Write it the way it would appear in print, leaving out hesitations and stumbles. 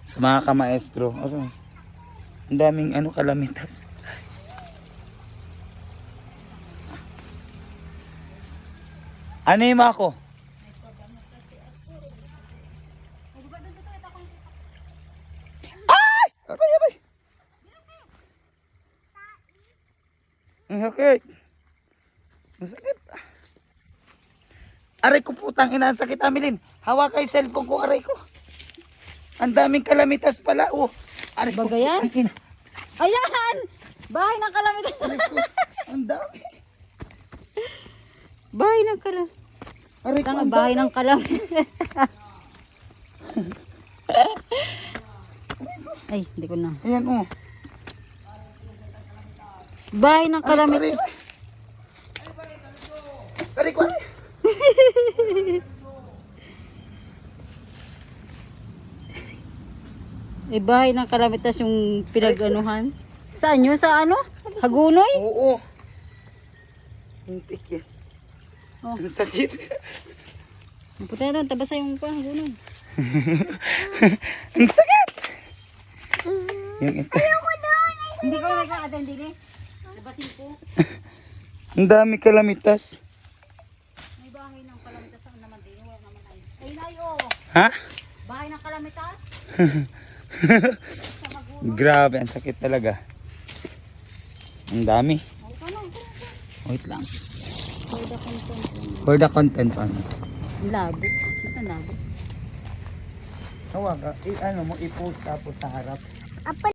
Sa mga kamaestro. Ano? Ang daming kalamitas. Ano yung ako? Ay! Abay, abay! Ang sakit. Ang sakit. Aray ko putang ina, ang sakit Amelin. Hawak kay cellphone ko, aray ko. Ang daming kalamitas pala. Oh, aray ko. Bagayan? Putang ina. Ayan! Bahay ng kalamitas. Aray ko. Ang dami. Bahay ng kalamitas. Aray ko, ang Bahay dami. ng kalamitas. Ay, hindi ko na. Ayan, oh. Bahay ng Aray ko, kalamitas. aray ko, aray. Eh, bahay ng kalamitas yung pinag-anuhan. Saan yun? Sa ano? Hagunoy? Oo. Hintik yan. Oh. Ang sakit. Puta na doon, tabasa yung hagunoy. Ang sakit. Yung ito. Hindi ko nag-a-attend din eh. Tabasin ko. Ang dami kalamitas. May bahay ng kalamitas saan naman din. Wala naman ay. Ay, nayo. Ha? Bahay ng kalamitas? Grabe, ang sakit talaga. Ang dami. Ay, ano? Wait lang. For the content. For the content ano. Labo. Ito labo. Tawag ka, ano mo, i-post tapos sa harap.